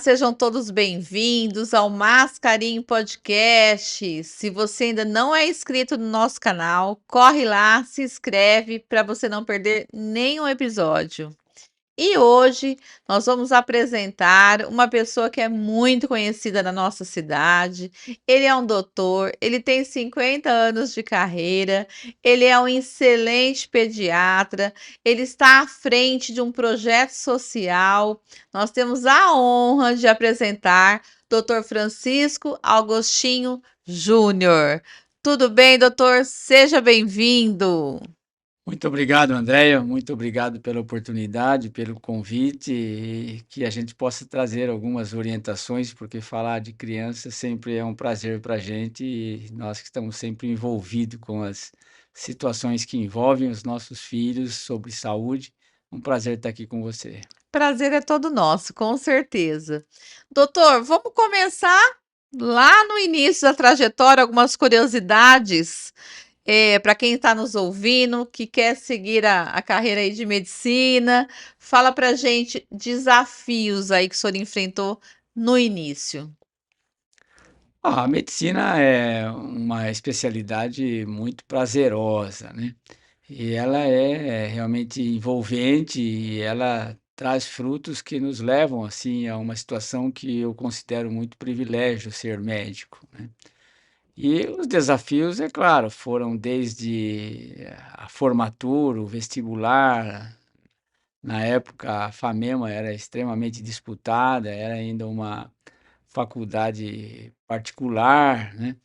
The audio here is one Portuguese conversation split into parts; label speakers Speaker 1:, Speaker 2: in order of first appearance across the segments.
Speaker 1: sejam todos bem-vindos ao Mascarinho Podcast. Se você ainda não é inscrito no nosso canal, corre lá, se inscreve para você não perder nenhum episódio. E hoje nós vamos apresentar uma pessoa que é muito conhecida na nossa cidade. Ele é um doutor, ele tem 50 anos de carreira, ele é um excelente pediatra, ele está à frente de um projeto social. Nós temos a honra de apresentar Dr. Francisco Augustinho Júnior. Tudo bem, doutor? Seja bem-vindo.
Speaker 2: Muito obrigado, Andréia. Muito obrigado pela oportunidade, pelo convite e que a gente possa trazer algumas orientações, porque falar de criança sempre é um prazer para a gente e nós que estamos sempre envolvidos com as situações que envolvem os nossos filhos sobre saúde. Um prazer estar aqui com você.
Speaker 1: Prazer é todo nosso, com certeza. Doutor, vamos começar lá no início da trajetória, algumas curiosidades, para quem está nos ouvindo, que quer seguir a carreira aí de medicina. Fala pra gente desafios aí que o senhor enfrentou no início.
Speaker 2: A medicina é uma especialidade muito prazerosa, né? E ela é realmente envolvente e ela traz frutos que nos levam, assim, a uma situação que eu considero muito privilégio ser médico, né? E os desafios, é claro, foram desde a formatura, o vestibular. Na época, a FAMEMA era extremamente disputada, era ainda uma faculdade particular, né?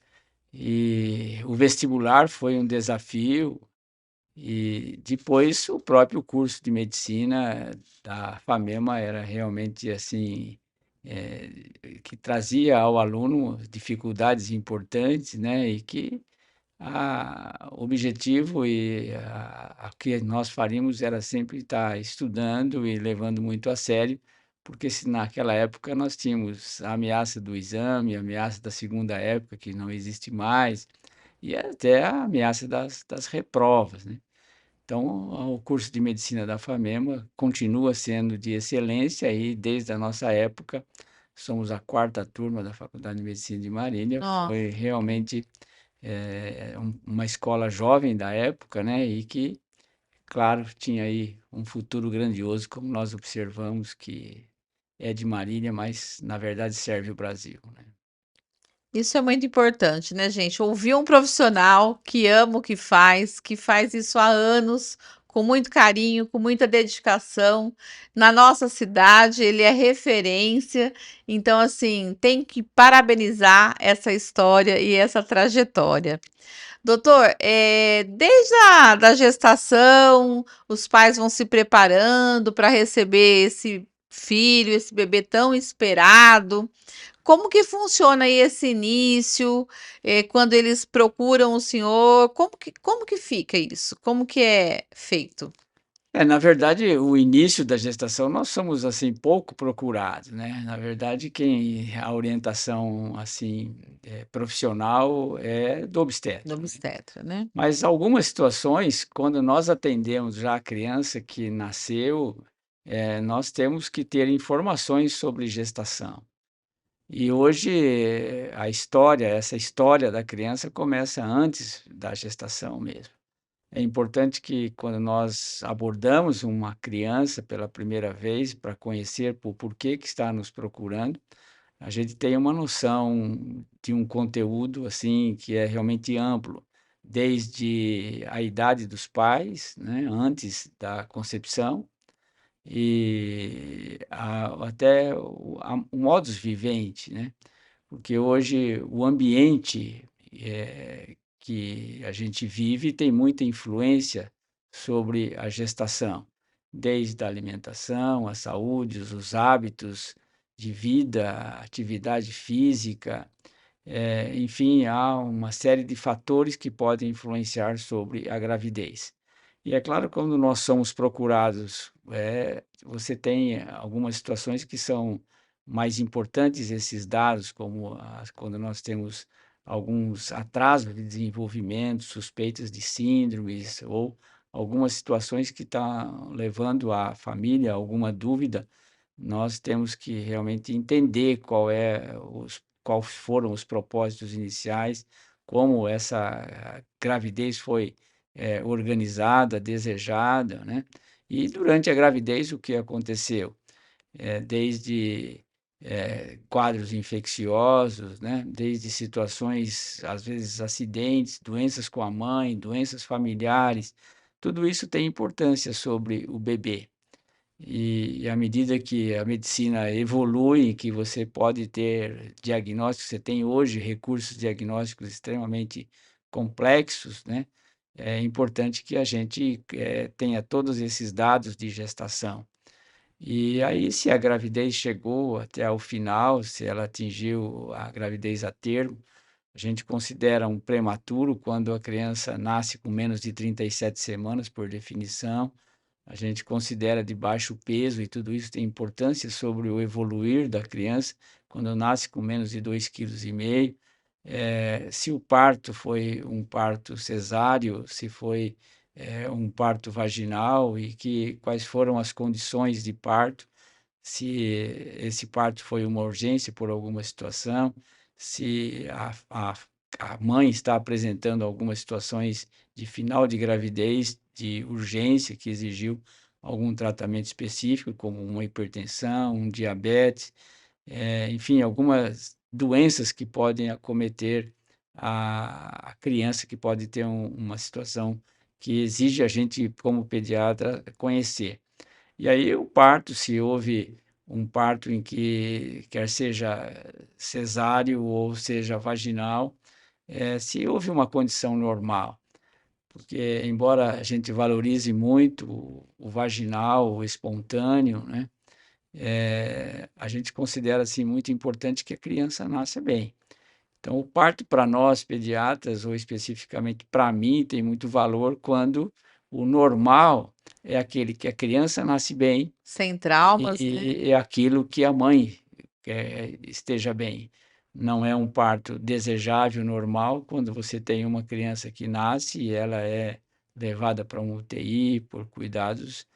Speaker 2: E o vestibular foi um desafio, e depois o próprio curso de medicina da FAMEMA era realmente assim, que trazia ao aluno dificuldades importantes, né? E que o objetivo a que nós faríamos era sempre estar estudando e levando muito a sério, porque se naquela época nós tínhamos a ameaça do exame, a ameaça da segunda época, que não existe mais, e até a ameaça das reprovas, né? Então, o curso de medicina da FAMEMA continua sendo de excelência e desde a nossa época, somos a quarta turma da Faculdade de Medicina de Marília, foi
Speaker 1: Nossa.
Speaker 2: realmente uma escola jovem da época, né? E que, claro, tinha aí um futuro grandioso, como nós observamos que é de Marília, mas na verdade serve o Brasil, né?
Speaker 1: Isso é muito importante, né, gente? Ouvir um profissional que ama o que faz isso há anos, com muito carinho, com muita dedicação. Na nossa cidade, ele é referência. Então, assim, tem que parabenizar essa história e essa trajetória. Doutor, desde a da gestação, os pais vão se preparando para receber esse filho, esse bebê tão esperado. Como que funciona aí esse início, quando eles procuram o senhor, como que fica isso? Como que é feito?
Speaker 2: Na verdade, o início da gestação nós somos, assim, pouco procurados, né. Na verdade, quem a orientação, assim, profissional é do
Speaker 1: Do
Speaker 2: obstetra, né.
Speaker 1: obstetra, né?
Speaker 2: Mas algumas situações, quando nós atendemos já a criança que nasceu, nós temos que ter informações sobre gestação. E hoje essa história da criança começa antes da gestação mesmo. É importante que quando nós abordamos uma criança pela primeira vez para conhecer por porquê que está nos procurando, a gente tenha uma noção de um conteúdo, assim, que é realmente amplo, desde a idade dos pais, né, antes da concepção, e até o modus vivendi, né? Porque hoje o ambiente, que a gente vive tem muita influência sobre a gestação, desde a alimentação, a saúde, os hábitos de vida, a atividade física, enfim, há uma série de fatores que podem influenciar sobre a gravidez. E é claro, quando nós somos procurados, você tem algumas situações que são mais importantes, esses dados, como quando nós temos alguns atrasos de desenvolvimento, suspeitas de síndromes ou algumas situações que estão levando a família a alguma dúvida nós temos que realmente entender quais foram os propósitos iniciais, como essa gravidez foi, organizada, desejada, né. E durante a gravidez o que aconteceu? Desde, quadros infecciosos, né, desde situações, às vezes acidentes, doenças com a mãe, doenças familiares, tudo isso tem importância sobre o bebê. E à medida que a medicina evolui, que você pode ter diagnósticos, você tem hoje recursos diagnósticos extremamente complexos, né, é importante que a gente, tenha todos esses dados de gestação. E aí, se a gravidez chegou até o final, se ela atingiu a gravidez a termo, a gente considera um prematuro quando a criança nasce com menos de 37 semanas, por definição. A gente considera de baixo peso e tudo isso tem importância sobre o evoluir da criança, quando nasce com menos de 2,5 kg. Se o parto foi um parto cesáreo, se foi, um parto vaginal e quais foram as condições de parto, se esse parto foi uma urgência por alguma situação, se a mãe está apresentando algumas situações de final de gravidez, de urgência, que exigiu algum tratamento específico, como uma hipertensão, um diabetes, enfim, algumas doenças que podem acometer a criança, que pode ter uma situação que exige a gente, como pediatra, conhecer. E aí o parto, se houve um parto em que quer seja cesáreo ou seja vaginal, se houve uma condição normal, porque embora a gente valorize muito o vaginal, o espontâneo, né, a gente considera, assim, muito importante que a criança nasça bem. Então o parto para nós pediatras, ou especificamente para mim, tem muito valor quando o normal é aquele que a criança nasce bem
Speaker 1: Sem
Speaker 2: e
Speaker 1: traumas, né.
Speaker 2: é aquilo que a mãe esteja bem. Não é um parto desejável, normal, quando você tem uma criança que nasce e ela é levada para um UTI por cuidados,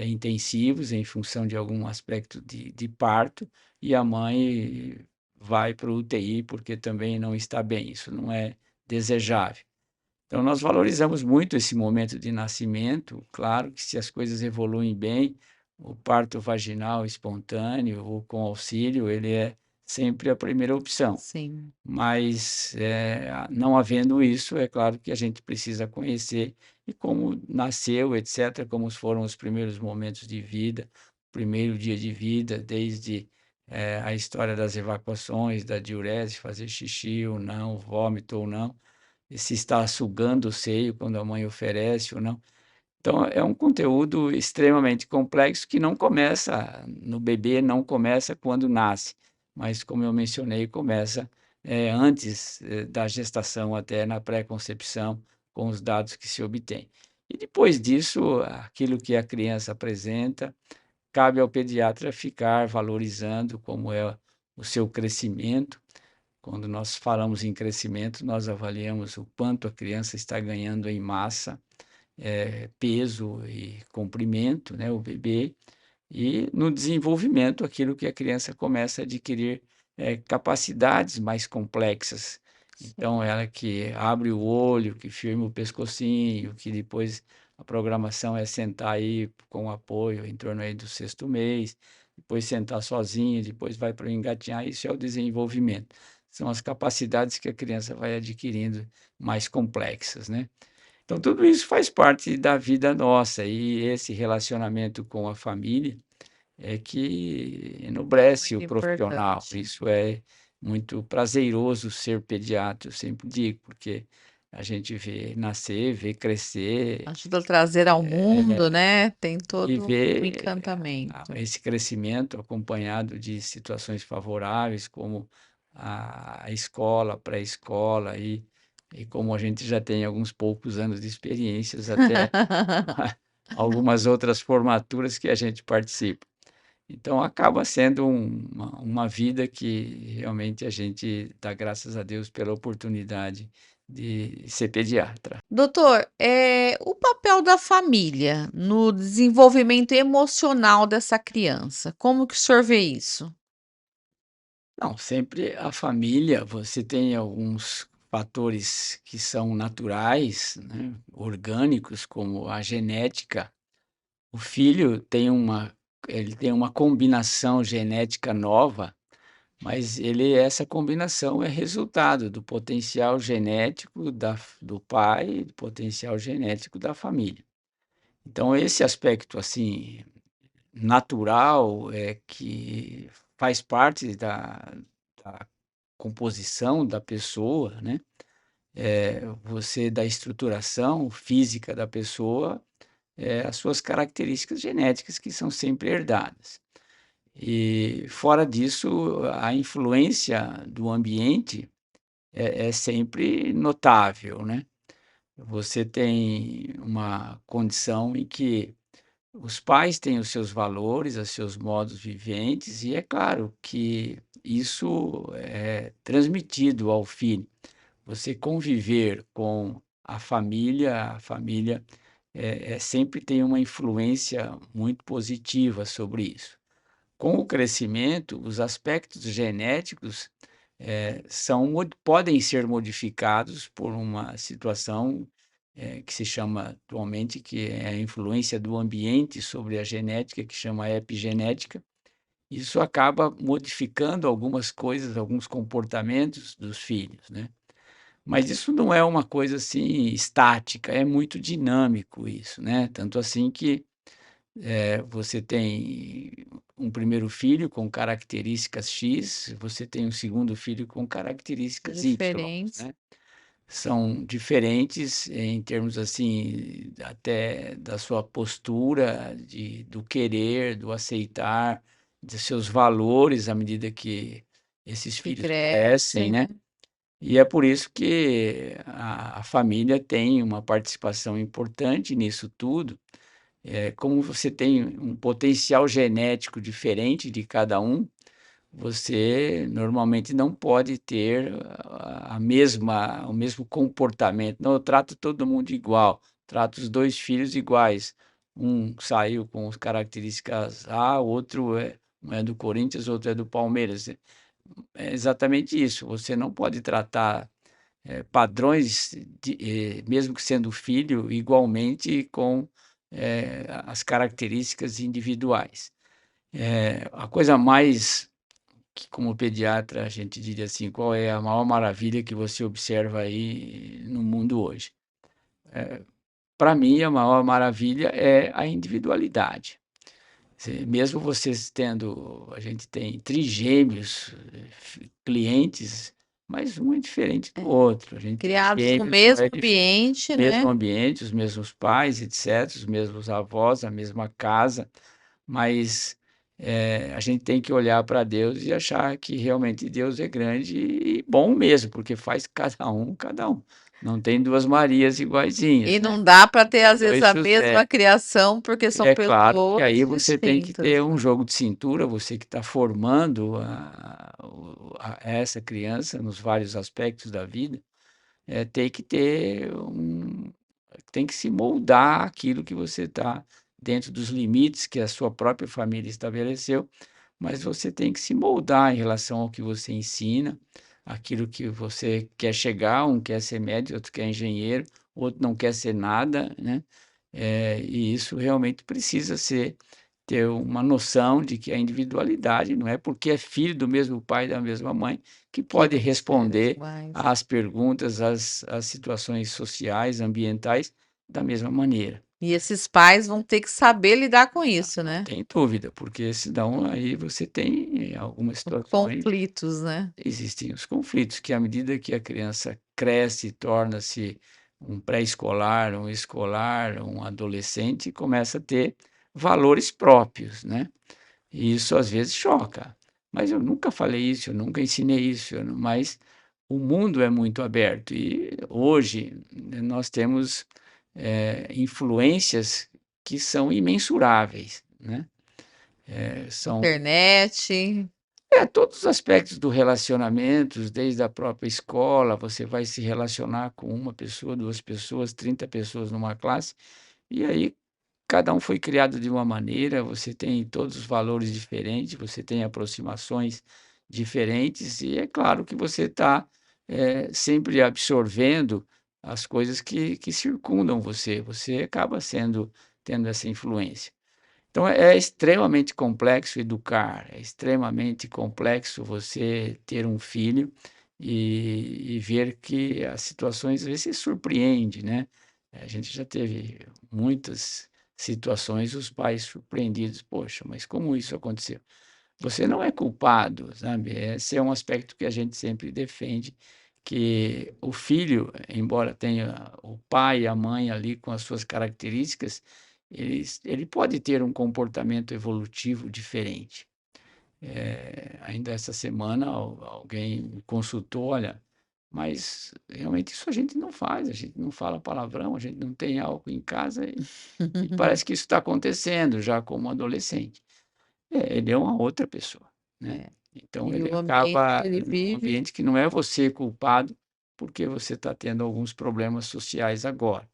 Speaker 2: intensivos em função de algum aspecto de parto, e a mãe vai para o UTI porque também não está bem, isso não é desejável. Então, nós valorizamos muito esse momento de nascimento. Claro que se as coisas evoluem bem, o parto vaginal espontâneo ou com auxílio, ele é sempre a primeira opção.
Speaker 1: Sim,
Speaker 2: Mas, não havendo isso, é claro que a gente precisa conhecer e como nasceu, etcétera, como foram os primeiros momentos de vida, o primeiro dia de vida, desde, a história das evacuações, da diurese, fazer xixi ou não, vômito ou não, e se está sugando o seio quando a mãe oferece ou não. Então é um conteúdo extremamente complexo que não começa no bebê, não começa quando nasce, mas como eu mencionei, começa, antes, da gestação, até na pré-concepção, com os dados que se obtém. E depois disso, aquilo que a criança apresenta, cabe ao pediatra ficar valorizando como é o seu crescimento. Quando nós falamos em crescimento, nós avaliamos o quanto a criança está ganhando em massa, peso e comprimento, né, o bebê, e no desenvolvimento, aquilo que a criança começa a adquirir, capacidades mais complexas. Então,
Speaker 1: sim.
Speaker 2: ela que abre o olho, que firma o pescocinho, que depois a programação é sentar aí com apoio em torno aí do sexto mês, depois sentar sozinha, depois vai para o engatinhar, isso é o desenvolvimento. São as capacidades que a criança vai adquirindo mais complexas, né. Então tudo isso faz parte da vida nossa, e esse relacionamento com a família é que enobrece o
Speaker 1: Muito
Speaker 2: profissional.
Speaker 1: importante.
Speaker 2: Isso é muito prazeroso ser pediatra, eu sempre digo, porque a gente vê nascer, vê crescer,
Speaker 1: Ajuda a trazer ao mundo, né, tem
Speaker 2: e
Speaker 1: todo o
Speaker 2: vê
Speaker 1: encantamento.
Speaker 2: esse crescimento acompanhado de situações favoráveis, como a escola, a pré-escola, e como a gente já tem alguns poucos anos de experiências, até algumas outras formaturas que a gente participa. Então acaba sendo uma vida que realmente a gente dá graças a Deus pela oportunidade de ser pediatra.
Speaker 1: Doutor, o papel da família no desenvolvimento emocional dessa criança, como que o senhor vê isso?
Speaker 2: Não, sempre a família, você tem alguns fatores que são naturais, né, orgânicos, como a genética. O filho tem ele tem uma combinação genética nova, mas essa combinação é resultado do potencial genético do pai e do potencial genético da família. Então esse aspecto, assim, natural, é que faz parte da composição da pessoa, né, você da estruturação física da pessoa, as suas características genéticas que são sempre herdadas. E fora disso, a influência do ambiente é sempre notável, né. Você tem uma condição em que os pais têm os seus valores, os seus modos viventes, e é claro que isso é transmitido ao filho. Você conviver com a família sempre tem uma influência muito positiva sobre isso. Com o crescimento, os aspectos genéticos podem ser modificados por uma situação que se chama atualmente, que é a influência do ambiente sobre a genética, que chama epigenética. Isso acaba modificando algumas coisas, alguns comportamentos dos filhos, né? Mas isso não é uma coisa assim estática, é muito dinâmico isso, né? Tanto assim que você tem um primeiro filho com características X, você tem um segundo filho com características Y,
Speaker 1: Diferentes.
Speaker 2: né. São diferentes em termos, assim, até da sua postura, do querer, do aceitar, dos seus valores à medida que esses
Speaker 1: Que
Speaker 2: filhos crescem,
Speaker 1: crescem,
Speaker 2: né.
Speaker 1: né.
Speaker 2: E é por isso que a família tem uma participação importante nisso tudo, como você tem um potencial genético diferente de cada um, você normalmente não pode ter o mesmo comportamento. "Não, eu trato todo mundo igual, trato os 2 filhos iguais". Um saiu com as características A, o outro um é do Corinthians, outro é do Palmeiras. É exatamente isso, você não pode tratar padrões mesmo que sendo filho, igualmente com, as características individuais. A coisa mais que como pediatra a gente diria assim, qual é a maior maravilha que você observa aí no mundo hoje? Para mim a maior maravilha é a individualidade. Mesmo vocês tendo a gente tem trigêmeos, clientes, mas um é diferente do
Speaker 1: É.
Speaker 2: outro. A gente tem
Speaker 1: Criados no
Speaker 2: gêmeos, um
Speaker 1: mesmo
Speaker 2: é
Speaker 1: ambiente,
Speaker 2: mesmo
Speaker 1: né.
Speaker 2: ambiente, os mesmos pais, etcétera, os mesmos avós, a mesma casa, mas, a gente tem que olhar para Deus e achar que realmente Deus é grande e bom mesmo, porque faz cada um, cada um. Não tem 2 Marias iguaizinhas,
Speaker 1: E
Speaker 2: né,
Speaker 1: não dá para ter, às vezes,
Speaker 2: 2
Speaker 1: a
Speaker 2: José.
Speaker 1: mesma criação, porque são
Speaker 2: É claro que
Speaker 1: pessoas
Speaker 2: aí você tem que
Speaker 1: distintas,
Speaker 2: ter um
Speaker 1: né.
Speaker 2: jogo de cintura, você que está formando essa criança nos vários aspectos da vida, tem que tem que se moldar aquilo que você está dentro dos limites que a sua própria família estabeleceu, mas você tem que se moldar em relação ao que você ensina, aquilo que você quer chegar, um quer ser médico, outro quer engenheiro, outro não quer ser nada, né. E isso realmente precisa ter uma noção de que a individualidade não é porque é filho do mesmo pai e da mesma mãe que
Speaker 1: Que
Speaker 2: pode
Speaker 1: vai ser
Speaker 2: responder
Speaker 1: iguais.
Speaker 2: às perguntas, às situações sociais, ambientais da mesma maneira.
Speaker 1: E esses pais vão ter que saber lidar com isso,
Speaker 2: Não
Speaker 1: né.
Speaker 2: tem dúvida, porque senão aí você tem algumas
Speaker 1: Os
Speaker 2: situações,
Speaker 1: conflitos, né.
Speaker 2: existem os conflitos que à medida que a criança cresce, torna-se um pré-escolar, um escolar, um adolescente, começa a ter valores próprios, né. E isso às vezes choca. Mas eu nunca falei isso, eu nunca ensinei isso, mas o mundo é muito aberto e hoje, né, nós temos, influências que são imensuráveis, né. São
Speaker 1: Internet.
Speaker 2: Todos os aspectos do relacionamento, desde a própria escola, você vai se relacionar com uma pessoa, 2 pessoas, 30 pessoas numa classe, e aí cada um foi criado de uma maneira, você tem todos os valores diferentes, você tem aproximações diferentes, e é claro que você está, sempre absorvendo as coisas que circundam você, você acaba tendo essa influência. Então é extremamente complexo educar, é extremamente complexo você ter um filho e ver que as situações às vezes se surpreende, né. A gente já teve muitas situações, os pais surpreendidos: "Poxa, mas como isso aconteceu?". Você não é culpado, sabe, esse é um aspecto que a gente sempre defende, que o filho, embora tenha o pai e a mãe ali com as suas características, ele pode ter um comportamento evolutivo diferente. Ainda essa semana alguém me consultou: "Olha, mas realmente isso a gente não faz, a gente não fala palavrão, a gente não tem álcool em casa e parece que isso está acontecendo já como adolescente". Ele é uma outra pessoa, né.
Speaker 1: É.
Speaker 2: Então
Speaker 1: E
Speaker 2: ele
Speaker 1: o ambiente que
Speaker 2: acaba
Speaker 1: ele
Speaker 2: num
Speaker 1: vive
Speaker 2: ambiente que não é você culpado, porque você está tendo alguns problemas sociais agora.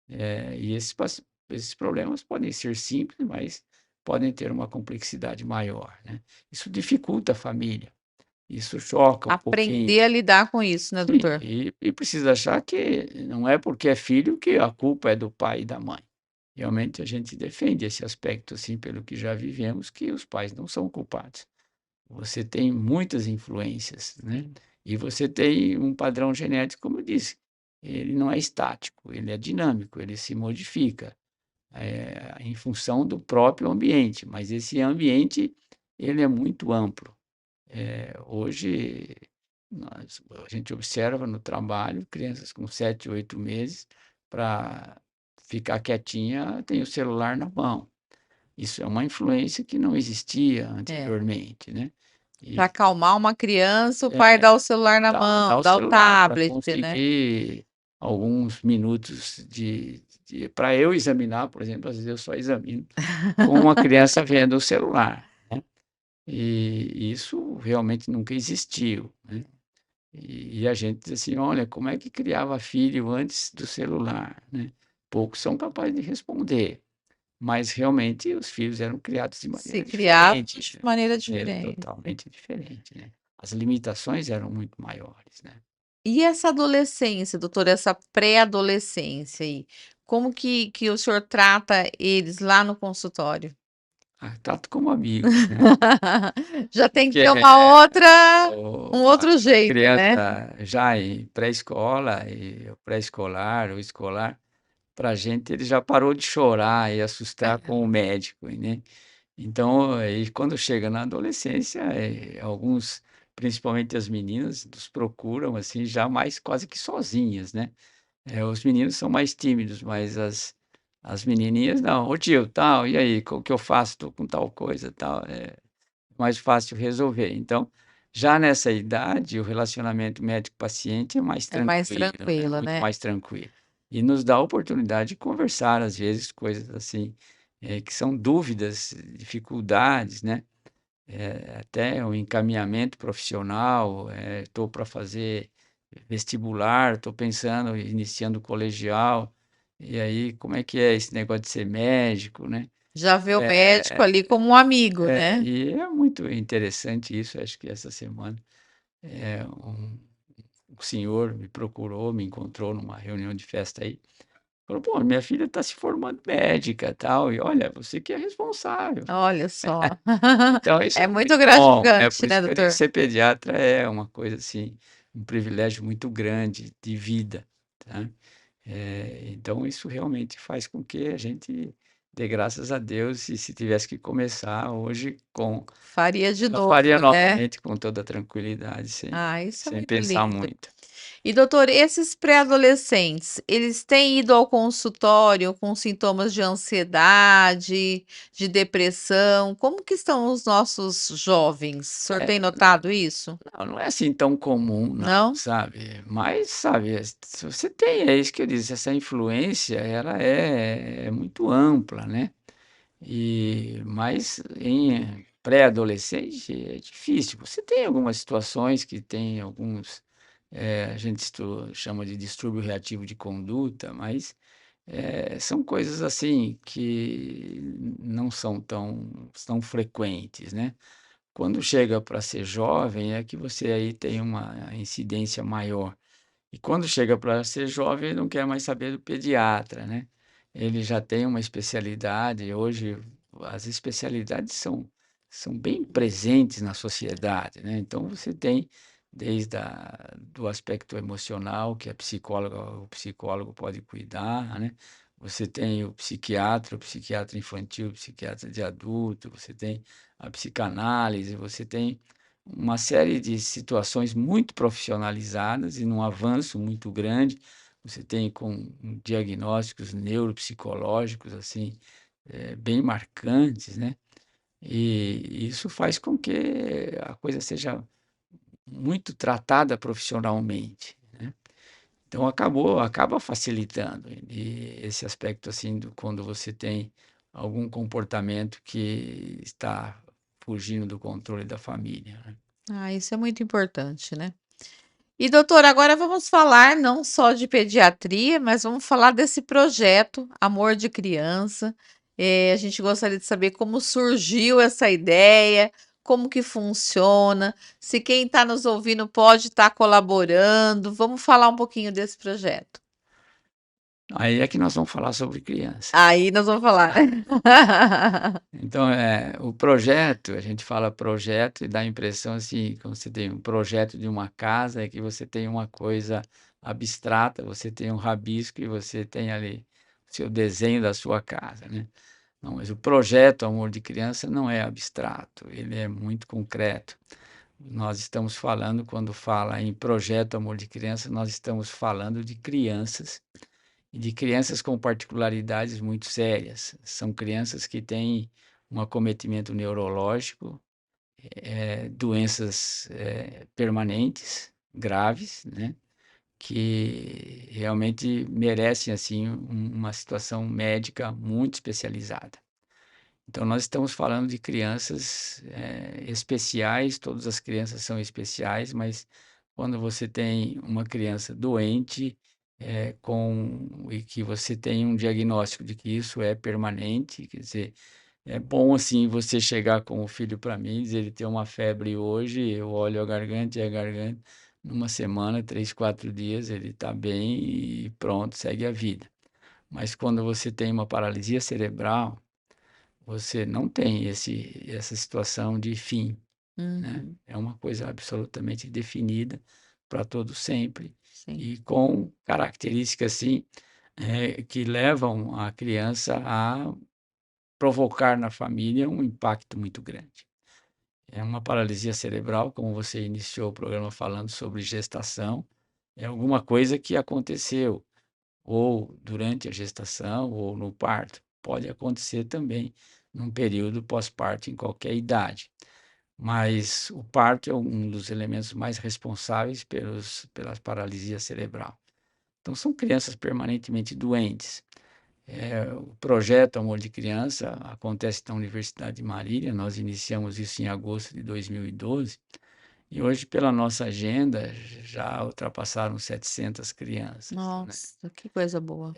Speaker 2: E esses problemas podem ser simples, mas podem ter uma complexidade maior, né. Isso dificulta a família, isso choca um pouquinho.
Speaker 1: aprender a lidar com isso, né,
Speaker 2: Sim,
Speaker 1: doutor?
Speaker 2: e precisa achar que não é porque é filho que a culpa é do pai e da mãe. Realmente a gente defende esse aspecto, assim, pelo que já vivemos, que os pais não são culpados. Você tem muitas influências, né, e você tem um padrão genético, como eu disse, ele não é estático, ele é dinâmico, ele se modifica, em função do próprio ambiente, mas esse ambiente, ele é muito amplo. Hoje a gente observa no trabalho crianças com 7, 8 meses, para ficar quietinha, tem o celular na mão. Isso é uma influência que não existia
Speaker 1: É.
Speaker 2: anteriormente, né.
Speaker 1: Pra
Speaker 2: E
Speaker 1: acalmar uma criança, o pai
Speaker 2: é,
Speaker 1: dá o celular na
Speaker 2: dá
Speaker 1: mão,
Speaker 2: o
Speaker 1: dá o
Speaker 2: celular para
Speaker 1: tablet, né.
Speaker 2: conseguir alguns minutos de para eu examinar, por exemplo, às vezes eu só examino com uma criança vendo o celular, né. E isso realmente nunca existiu, né. E a gente diz assim: "Olha, como é que criava filho antes do celular?", né. Poucos são capazes de responder, mas realmente os filhos eram criados de
Speaker 1: Se
Speaker 2: maneira
Speaker 1: criava
Speaker 2: diferente,
Speaker 1: de maneira
Speaker 2: maneira
Speaker 1: diferente.
Speaker 2: totalmente diferente, né. As limitações eram muito maiores, né.
Speaker 1: E essa adolescência, doutor, essa pré-adolescência aí, como que o senhor trata eles lá no consultório?
Speaker 2: Trato como amigos, né,
Speaker 1: Já tem que
Speaker 2: porque
Speaker 1: ter uma outra um
Speaker 2: a
Speaker 1: outro jeito, né.
Speaker 2: criança já em pré-escola e o pré-escolar, o escolar, pra gente ele já parou de chorar e assustar com o médico, né. Então, aí quando chega na adolescência, alguns, principalmente as meninas, nos procuram, assim, já mais quase que sozinhas, né. Os meninos são mais tímidos, mas as menininhas não: "Ô tio, tal, e aí, como que eu faço? Tô com tal coisa, tal", é mais fácil resolver. Então, já nessa idade, o relacionamento médico-paciente é mais
Speaker 1: É mais
Speaker 2: tranquilo, né,
Speaker 1: tranquila,
Speaker 2: muito
Speaker 1: né.
Speaker 2: mais tranquilo. E nos dá a oportunidade de conversar, às vezes, coisas assim, que são dúvidas, dificuldades, né, até o encaminhamento profissional, estou para fazer vestibular, estou pensando, iniciando o colegial, e aí como é que é esse negócio de ser médico, né.
Speaker 1: Já vê o médico
Speaker 2: É
Speaker 1: ali como um amigo, né.
Speaker 2: e é muito interessante isso, acho que essa semana, um senhor me procurou, me encontrou numa reunião de festa aí, falou: "Pô, minha filha está se formando médica, tal, e olha, você que é responsável".
Speaker 1: Olha só.
Speaker 2: Então isso
Speaker 1: É
Speaker 2: é
Speaker 1: muito
Speaker 2: muito bom, né,
Speaker 1: gratificante,
Speaker 2: por
Speaker 1: né,
Speaker 2: isso que eu digo,
Speaker 1: doutor?
Speaker 2: ser pediatra é uma coisa, assim, um privilégio muito grande de vida, tá. Então isso realmente faz com que a gente dê graças a Deus, e se tivesse que começar hoje
Speaker 1: Faria de
Speaker 2: eu
Speaker 1: novo,
Speaker 2: faria
Speaker 1: né.
Speaker 2: novamente com toda tranquilidade, sem
Speaker 1: Ah, isso é
Speaker 2: sem
Speaker 1: muito
Speaker 2: pensar
Speaker 1: lindo.
Speaker 2: muito.
Speaker 1: E doutor, esses pré-adolescentes, eles têm ido ao consultório com sintomas de ansiedade, de depressão? Como que estão os nossos jovens? O senhor
Speaker 2: É,
Speaker 1: tem notado isso?
Speaker 2: não é assim tão comum não,
Speaker 1: Não?
Speaker 2: sabe, mas, sabe, se você tem, é isso que eu disse, essa influência ela é muito ampla, né, mas pré-adolescente é difícil. Você tem algumas situações que tem alguns, a gente chama de distúrbio reativo de conduta, mas são coisas assim que não são tão frequentes, né? Quando chega para ser jovem, é que você aí tem uma incidência maior. E quando chega para ser jovem, ele não quer mais saber do pediatra, né? Ele já tem uma especialidade. Hoje, as especialidades são bem presentes na sociedade, né? Então, você tem desde do aspecto emocional, que a psicóloga, o psicólogo pode cuidar, né? Você tem o psiquiatra infantil, o psiquiatra de adulto, você tem a psicanálise, você tem uma série de situações muito profissionalizadas e num avanço muito grande. Você tem com diagnósticos neuropsicológicos assim, bem marcantes, né? E isso faz com que a coisa seja muito tratada profissionalmente, né? Então acaba facilitando e esse aspecto assim quando você tem algum comportamento que está fugindo do controle da família, né?
Speaker 1: Ah, isso é muito importante, né? E doutora, agora vamos falar não só de pediatria, mas vamos falar desse projeto Amor de Criança. A gente gostaria de saber como surgiu essa ideia, como que funciona, se quem está nos ouvindo pode estar colaborando. Vamos falar um pouquinho desse projeto.
Speaker 2: Aí é que nós vamos falar sobre criança.
Speaker 1: Aí nós vamos falar.
Speaker 2: Então, o projeto, a gente fala projeto e dá a impressão assim, quando você tem um projeto de uma casa, é que você tem uma coisa abstrata, você tem um rabisco e você tem ali o seu desenho da sua casa, né? Não, mas o projeto Amor de Criança não é abstrato, ele é muito concreto. Nós estamos falando, quando fala em projeto Amor de Criança, nós estamos falando de crianças e de crianças com particularidades muito sérias. São crianças que têm um acometimento neurológico, doenças permanentes, graves, né? Que realmente merecem assim uma situação médica muito especializada. Então, nós estamos falando de crianças especiais, todas as crianças são especiais, mas quando você tem uma criança doente, e que você tem um diagnóstico de que isso é permanente, quer dizer, é bom assim você chegar com o filho para mim, dizer ele tem uma febre hoje, eu olho a garganta e a garganta, numa semana, 3, 4 dias, ele está bem e pronto, segue a vida. Mas quando você tem uma paralisia cerebral, você não tem essa situação de fim, né?
Speaker 1: Uhum,
Speaker 2: É uma coisa absolutamente definida para todo sempre
Speaker 1: sim.
Speaker 2: e com características, assim, que levam a criança a provocar na família um impacto muito grande. É uma paralisia cerebral, como você iniciou o programa falando sobre gestação, é alguma coisa que aconteceu ou durante a gestação ou no parto. Pode acontecer também num período pós-parto em qualquer idade, mas o parto é um dos elementos mais responsáveis pela paralisia cerebral. Então, são crianças permanentemente doentes. O projeto Amor de Criança acontece na Universidade de Marília, nós iniciamos isso em agosto de 2012, e hoje, pela nossa agenda, já ultrapassaram 700 crianças, né?
Speaker 1: Nossa, que coisa boa.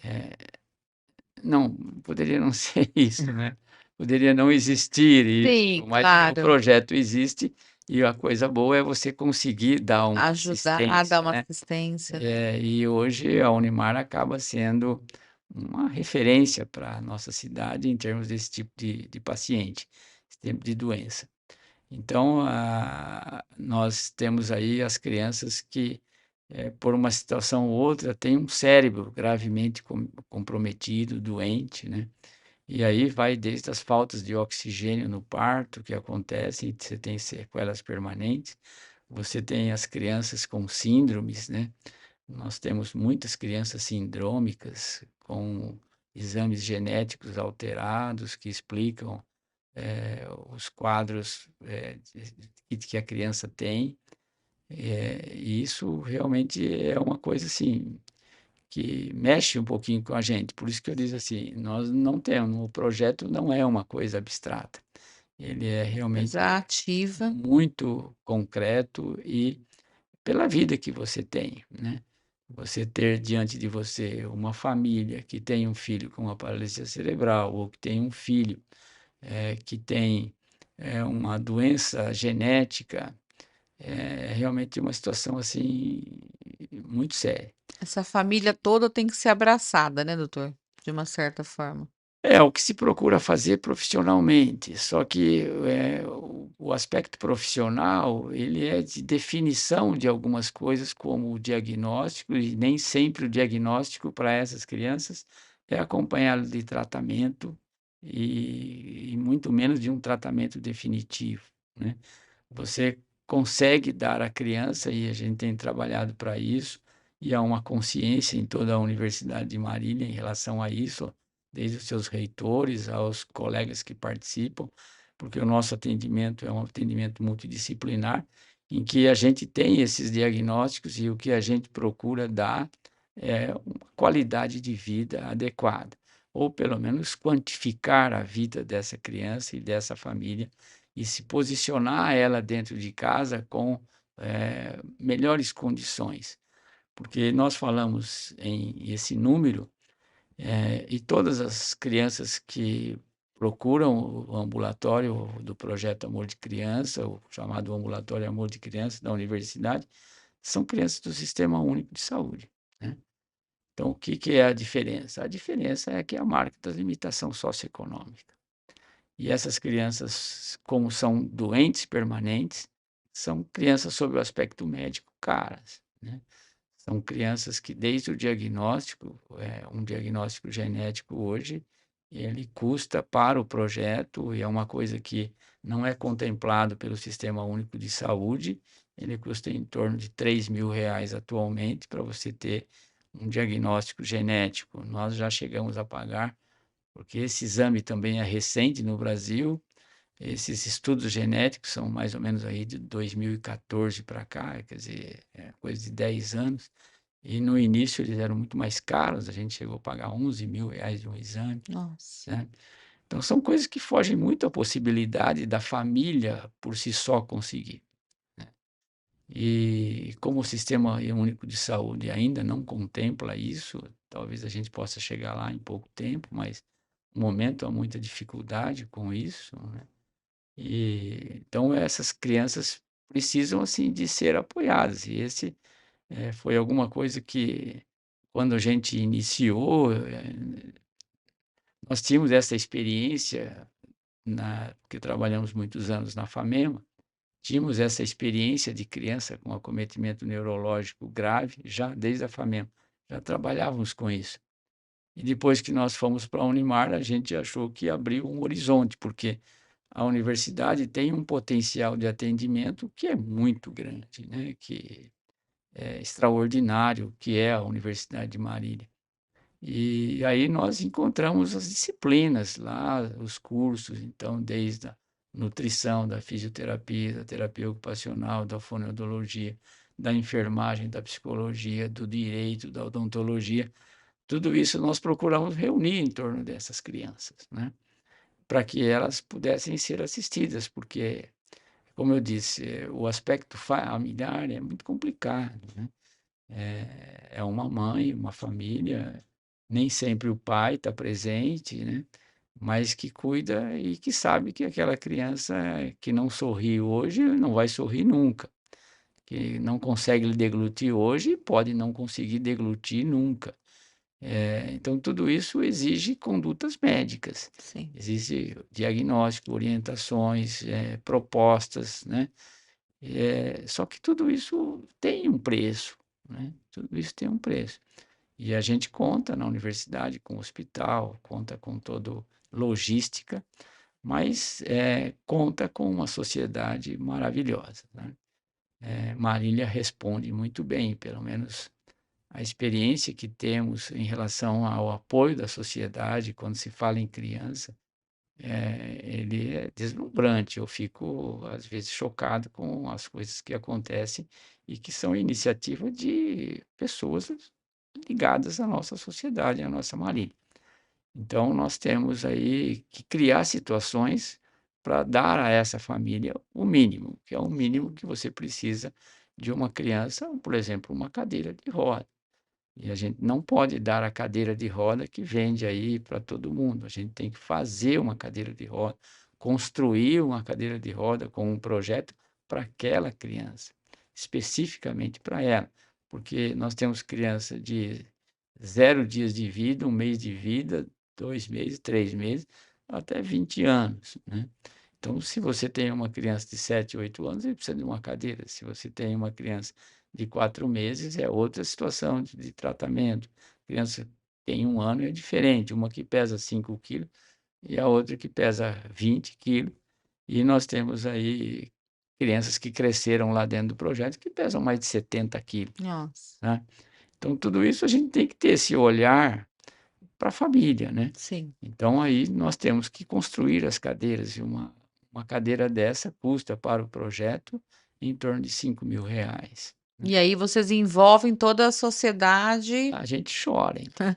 Speaker 2: Não, poderia não ser isso, né? Poderia não existir
Speaker 1: Sim,
Speaker 2: isso, mas o
Speaker 1: claro.
Speaker 2: projeto existe e a coisa boa é você conseguir dar uma
Speaker 1: Ajudar a dar
Speaker 2: assistência,
Speaker 1: uma
Speaker 2: né?
Speaker 1: assistência.
Speaker 2: E hoje a Unimar acaba sendo uma referência para a nossa cidade em termos desse tipo de paciente, esse tipo de doença. Então, nós temos aí as crianças que, por uma situação ou outra, têm um cérebro gravemente comprometido, doente, né? E aí vai desde as faltas de oxigênio no parto, que acontecem, você tem sequelas permanentes, você tem as crianças com síndromes, né? Nós temos muitas crianças sindrômicas com exames genéticos alterados que explicam os quadros que a criança tem. E isso realmente é uma coisa assim que mexe um pouquinho com a gente. Por isso que eu disse assim, nós não temos, o projeto não é uma coisa abstrata. Ele é realmente
Speaker 1: Coisa ativa.
Speaker 2: muito concreto e pela vida que você tem, né. Você ter diante de você uma família que tem um filho com uma paralisia cerebral ou que tem um filho, que tem, uma doença genética, é realmente uma situação, assim, muito séria.
Speaker 1: Essa família toda tem que ser abraçada, né, doutor? De uma certa forma.
Speaker 2: É, o que se procura fazer profissionalmente, só que, o aspecto profissional, ele é de definição de algumas coisas, como o diagnóstico, e nem sempre o diagnóstico para essas crianças é acompanhado de tratamento, e muito menos de um tratamento definitivo, né. Você consegue dar à criança, e a gente tem trabalhado para isso, e há uma consciência em toda a Universidade de Marília em relação a isso, desde os seus reitores aos colegas que participam, porque o nosso atendimento é um atendimento multidisciplinar, em que a gente tem esses diagnósticos e o que a gente procura dar é uma qualidade de vida adequada, ou pelo menos quantificar a vida dessa criança e dessa família e se posicionar ela dentro de casa com, melhores condições. Porque nós falamos em esse número, e todas as crianças que procuram o ambulatório do projeto Amor de Criança, o chamado Ambulatório Amor de Criança da universidade, são crianças do Sistema Único de Saúde, né. Então o que que é a diferença? A diferença é que é a marca da limitação socioeconômica. E essas crianças, como são doentes permanentes, são crianças sob o aspecto médico caras, né. São crianças que desde o diagnóstico, um diagnóstico genético hoje, ele custa para o projeto e é uma coisa que não é contemplado pelo Sistema Único de Saúde, ele custa em torno de R$ 3.000 atualmente para você ter um diagnóstico genético. Nós já chegamos a pagar, porque esse exame também é recente no Brasil, esses estudos genéticos são mais ou menos aí de 2014 para cá, quer dizer, é coisa de 10 anos. E no início eles eram muito mais caros, a gente chegou a pagar R$ 11.000 de um exame,
Speaker 1: Nossa.
Speaker 2: né. Então são coisas que fogem muito à possibilidade da família por si só conseguir, né. E como o Sistema Único de Saúde ainda não contempla isso, talvez a gente possa chegar lá em pouco tempo, mas no momento há muita dificuldade com isso, né. E então essas crianças precisam, assim, de ser apoiadas e esse foi alguma coisa que, quando a gente iniciou, nós tínhamos essa experiência porque trabalhamos muitos anos na FAMEMA, tínhamos essa experiência de criança com acometimento neurológico grave já desde a FAMEMA, já trabalhávamos com isso. E depois que nós fomos para a Unimar, a gente achou que abriu um horizonte, porque a universidade tem um potencial de atendimento que é muito grande, né, que extraordinário, que é a Universidade de Marília. E aí nós encontramos as disciplinas lá, os cursos, então, desde a nutrição, da fisioterapia, da terapia ocupacional, da fonoaudiologia, da enfermagem, da psicologia, do direito, da odontologia, tudo isso nós procuramos reunir em torno dessas crianças, né, para que elas pudessem ser assistidas, porque, como eu disse, o aspecto familiar é muito complicado, né. É uma mãe, uma família, nem sempre o pai está presente, né, mas que cuida e que sabe que aquela criança que não sorri hoje, não vai sorrir nunca, que não consegue deglutir hoje, pode não conseguir deglutir nunca. Então tudo isso exige condutas médicas,
Speaker 1: Sim.
Speaker 2: exige diagnóstico, orientações, propostas, né. Só que tudo isso tem um preço, né, tudo isso tem um preço. E a gente conta na universidade com hospital, conta com todo logística, mas, conta com uma sociedade maravilhosa, né. Marília responde muito bem, pelo menos a experiência que temos em relação ao apoio da sociedade quando se fala em criança, ele é deslumbrante. Eu fico, às vezes, chocado com as coisas que acontecem e que são iniciativa de pessoas ligadas à nossa sociedade, à nossa Marília. Então nós temos aí que criar situações para dar a essa família o mínimo, que é o mínimo que você precisa de uma criança, por exemplo, uma cadeira de roda. E a gente não pode dar a cadeira de roda que vende aí para todo mundo. A gente tem que fazer uma cadeira de roda, construir uma cadeira de roda com um projeto para aquela criança, especificamente para ela, porque nós temos criança de 0 dias de vida, 1 mês de vida, 2 meses, 3 meses, até 20 anos, né? Então, se você tem uma criança de 7, 8 anos, ele precisa de uma cadeira. Se você tem uma criança de 4 meses, é outra situação de tratamento. Criança tem 1 ano, é diferente. Uma que pesa 5 quilos e a outra que pesa 20 quilos. E nós temos aí crianças que cresceram lá dentro do projeto que pesam mais de 70 quilos,
Speaker 1: Nossa,
Speaker 2: né? Então, tudo isso a gente tem que ter esse olhar para a família, né?
Speaker 1: sim.
Speaker 2: Então, aí nós temos que construir as cadeiras, e uma cadeira dessa custa para o projeto em torno de R$ 5.000, né.
Speaker 1: E aí vocês envolvem toda a sociedade.
Speaker 2: A gente chora, então.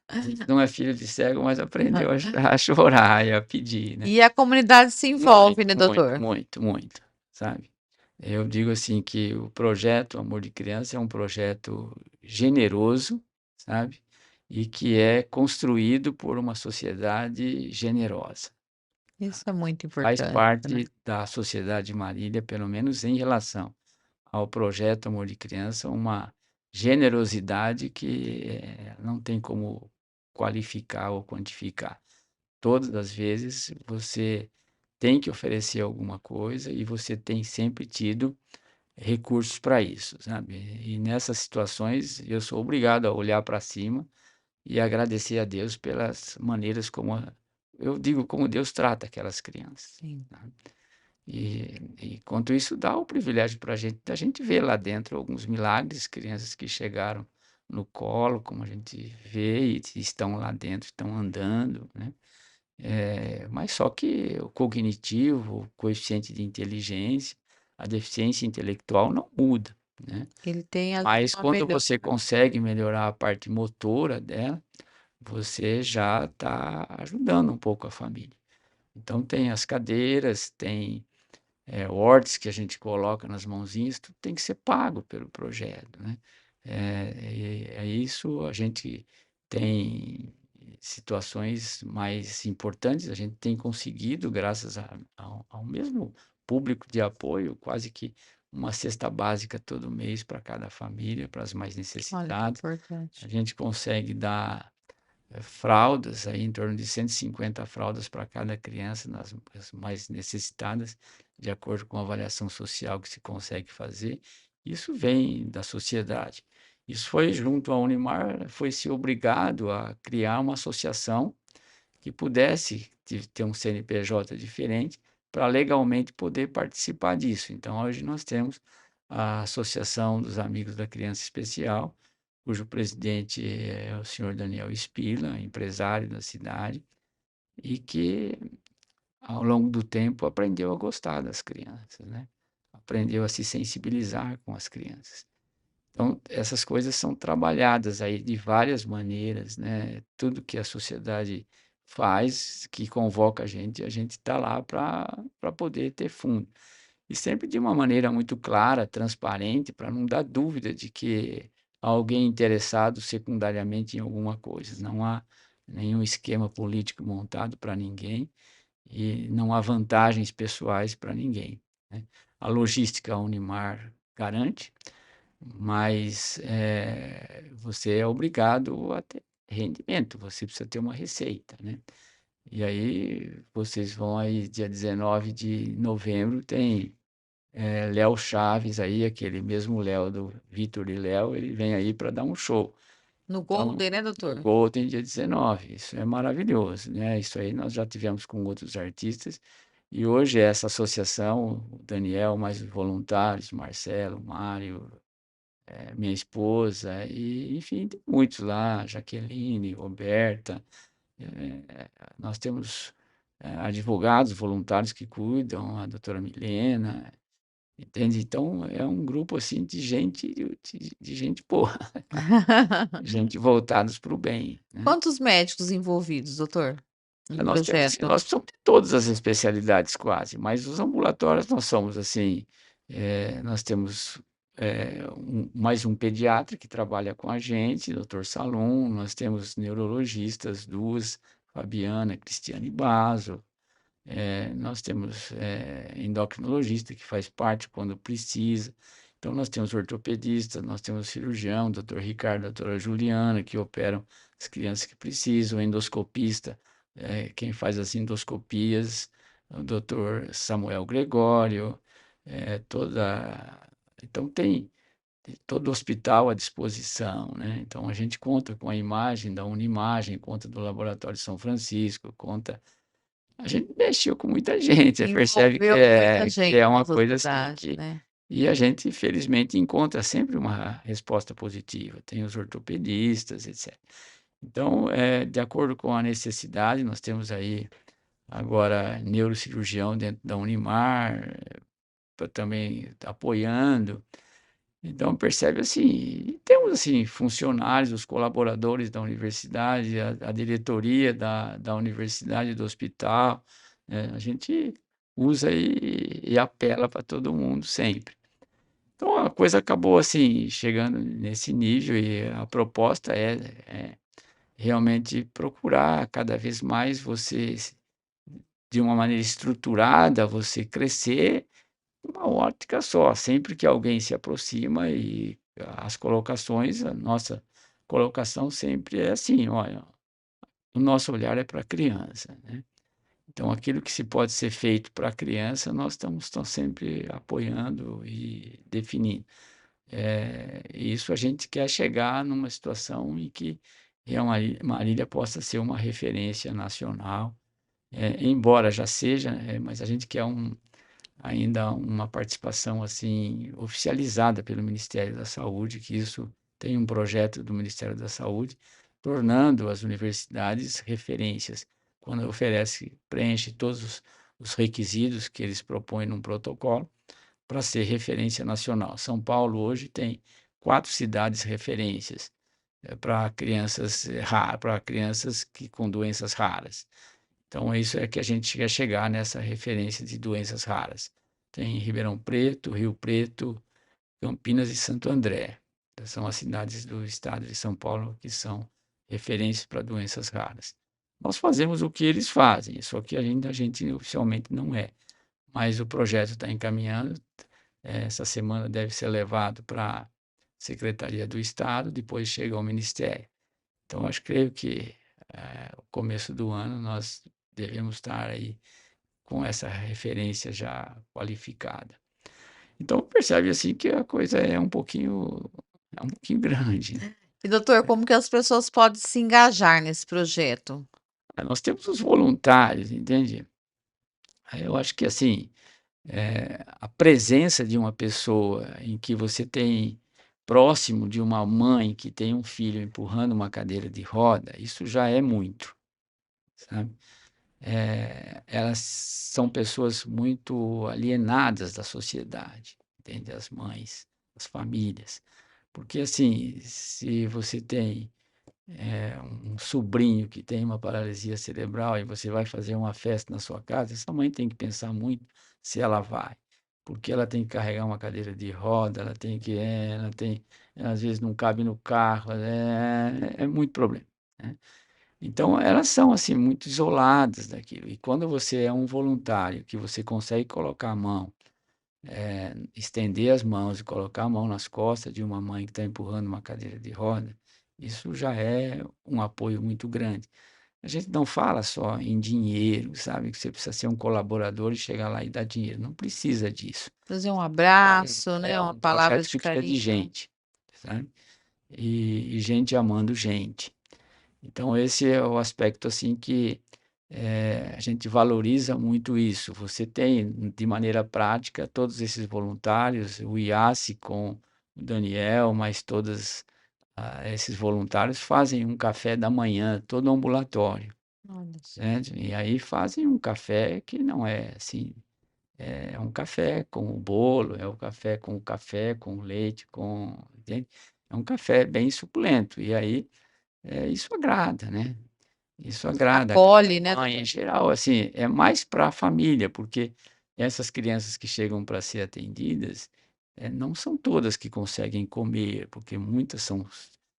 Speaker 2: A gente não é filho de cego, mas aprendeu a chorar e a pedir, né.
Speaker 1: E a comunidade se envolve,
Speaker 2: Muito,
Speaker 1: né,
Speaker 2: muito,
Speaker 1: doutor?
Speaker 2: muito, muito, sabe. Eu digo assim que o projeto Amor de Criança é um projeto generoso, sabe, e que é construído por uma sociedade generosa.
Speaker 1: Isso é muito
Speaker 2: Faz
Speaker 1: importante, né?
Speaker 2: parte da sociedade de Marília, pelo menos em relação ao projeto Amor de Criança, uma generosidade que, não tem como qualificar ou quantificar. Todas as vezes você tem que oferecer alguma coisa e você tem sempre tido recursos para isso, sabe. E nessas situações eu sou obrigado a olhar para cima e agradecer a Deus pelas maneiras como eu digo, como Deus trata aquelas crianças,
Speaker 1: Sim.
Speaker 2: né. E enquanto isso dá o privilégio para a gente da gente ver lá dentro alguns milagres, crianças que chegaram no colo, como a gente vê e estão lá dentro, estão andando, né. Mas só que o cognitivo, o coeficiente de inteligência, a deficiência intelectual não muda, né.
Speaker 1: Ele tem ali
Speaker 2: Mas
Speaker 1: uma
Speaker 2: quando
Speaker 1: melhora.
Speaker 2: você consegue melhorar a parte motora dela, você já está ajudando um pouco a família. Então tem as cadeiras, tem hortes que a gente coloca nas mãozinhas, tudo tem que ser pago pelo projeto, né. É isso, a gente tem situações mais importantes, a gente tem conseguido, graças ao mesmo público de apoio, quase que uma cesta básica todo mês para cada família, para as mais
Speaker 1: Olha que
Speaker 2: necessitadas. A
Speaker 1: importante.
Speaker 2: gente consegue dar fraldas, aí em torno de 150 fraldas para cada criança, nas as mais necessitadas, de acordo com a avaliação social que se consegue fazer. Isso vem da sociedade. Isso foi junto à Unimar, foi-se obrigado a criar uma associação que pudesse ter um CNPJ diferente para legalmente poder participar disso. Então, hoje nós temos a Associação dos Amigos da Criança Especial, cujo presidente é o senhor Daniel Spila, empresário da cidade, e que, ao longo do tempo, aprendeu a gostar das crianças, né? Aprendeu a se sensibilizar com as crianças. Então, essas coisas são trabalhadas aí de várias maneiras, né? Tudo que a sociedade faz, que convoca a gente está lá para poder ter fundo. E sempre de uma maneira muito clara, transparente, para não dar dúvida de que há alguém interessado secundariamente em alguma coisa. Não há nenhum esquema político montado para ninguém e não há vantagens pessoais para ninguém, né. A logística a Unimar garante, mas, você é obrigado a ter rendimento, você precisa ter uma receita, né. E aí vocês vão aí dia 19 de novembro tem Léo Chaves aí, aquele mesmo Léo do Vitor e Léo, ele vem aí para dar um show.
Speaker 1: No
Speaker 2: Então,
Speaker 1: Golden, né,
Speaker 2: no
Speaker 1: doutor?
Speaker 2: Golden dia 19, isso é maravilhoso, né, isso aí nós já tivemos com outros artistas, e hoje essa associação, o Daniel, mais os voluntários, Marcelo, Mário, minha esposa e, enfim, tem muitos lá, Jaqueline, Roberta, nós temos, advogados voluntários que cuidam, a doutora Milena, entende? Então é um grupo, assim, de gente boa, gente voltados para o bem, né.
Speaker 1: Quantos médicos envolvidos, doutor? Um
Speaker 2: Nós temos assim,
Speaker 1: projeto.
Speaker 2: nós precisamos de todas as especialidades quase, mas os ambulatórios nós somos assim, nós temos, mais um pediatra que trabalha com a gente, doutor Salum, nós temos neurologistas, 2, Fabiana, Cristiane Basso, nós temos, endocrinologista que faz parte quando precisa. Então nós temos ortopedista, nós temos cirurgião, doutor Ricardo, doutora Juliana, que operam as crianças que precisam, endoscopista, quem faz as endoscopias, o doutor Samuel Gregório, toda então tem todo o hospital à disposição, né. Então a gente conta com a imagem da Unimagem, conta do Laboratório de São Francisco, conta a gente mexeu com muita gente, você percebe
Speaker 1: Envolveu muita
Speaker 2: que
Speaker 1: gente
Speaker 2: é
Speaker 1: na
Speaker 2: uma coisa assim
Speaker 1: sociedade,
Speaker 2: que
Speaker 1: né.
Speaker 2: e a gente felizmente encontra sempre uma resposta positiva, tem os ortopedistas, etcétera. Então, de acordo com a necessidade, nós temos aí agora neurocirurgião dentro da Unimar, pra também apoiando. Então percebe assim, e temos assim funcionários, os colaboradores da universidade, a diretoria da universidade, do hospital, a gente usa e apela para todo mundo sempre. Então a coisa acabou assim chegando nesse nível e a proposta é realmente procurar cada vez mais você de uma maneira estruturada, você crescer uma ótica só, sempre que alguém se aproxima e as colocações, a nossa colocação sempre é assim: "Olha, o nosso olhar é para a criança", né. Então aquilo que se pode ser feito para a criança, nós estamos sempre apoiando e definindo. Isso a gente quer chegar numa situação em que Marília possa ser uma referência nacional, embora já seja, mas a gente quer ainda uma participação, assim, oficializada pelo Ministério da Saúde, que isso tem um projeto do Ministério da Saúde, tornando as universidades referências. Quando oferece preenche todos os requisitos que eles propõem num protocolo, para ser referência nacional. São Paulo hoje tem 4 cidades referências, para crianças, para crianças que com doenças raras. Então, isso é que a gente quer chegar nessa referência de doenças raras. Tem Ribeirão Preto, Rio Preto, Campinas e Santo André. São as cidades do estado de São Paulo que são referências para doenças raras. Nós fazemos o que eles fazem, só que ainda a gente oficialmente não é. Mas o projeto está encaminhando. Essa semana deve ser levado para a Secretaria do Estado, depois chega ao Ministério. Então, acho creio que, o começo do ano nós devemos estar aí com essa referência já qualificada. Então percebe, assim, que a coisa é um pouquinho grande, né.
Speaker 1: E doutor, como que as pessoas podem se engajar nesse projeto?
Speaker 2: Nós temos os voluntários, entende. Aí eu acho que, assim, a presença de uma pessoa em que você tem próximo de uma mãe que tem um filho empurrando uma cadeira de roda, isso já é muito, sabe. Elas são pessoas muito alienadas da sociedade, entende, as mães, as famílias. Porque, assim, se você tem, um sobrinho que tem uma paralisia cerebral e você vai fazer uma festa na sua casa, essa mãe tem que pensar muito se ela vai, porque ela tem que carregar uma cadeira de roda, ela tem às vezes não cabe no carro, é muito problema, né. Então elas são, assim, muito isoladas daquilo, e quando você é um voluntário que você consegue colocar a mão, estender as mãos e colocar a mão nas costas de uma mãe que está empurrando uma cadeira de roda, isso já é um apoio muito grande. A gente não fala só em dinheiro, sabe, que você precisa ser um colaborador e chegar lá e dar dinheiro, não precisa disso.
Speaker 1: Fazer um
Speaker 2: É
Speaker 1: abraço, né, uma
Speaker 2: um
Speaker 1: palavra
Speaker 2: projeto
Speaker 1: de
Speaker 2: que precisa de
Speaker 1: carinho.
Speaker 2: gente, sabe, e gente amando gente. Então esse é o aspecto, assim, que, a gente valoriza muito isso. Você tem, de maneira prática, todos esses voluntários, o IASSE com o Daniel, mas todas esses voluntários fazem um café da manhã, todo ambulatório,
Speaker 1: Olha só.
Speaker 2: né, e aí fazem um café que não é assim, é um café com o bolo, é o café com leite, com entende? É um café bem suculento, e aí, isso agrada, né. Isso agrada
Speaker 1: Acolhe,
Speaker 2: a
Speaker 1: né,
Speaker 2: mãe,
Speaker 1: doutor?
Speaker 2: em geral, assim, é mais para a família, porque essas crianças que chegam para ser atendidas, não são todas que conseguem comer, porque muitas são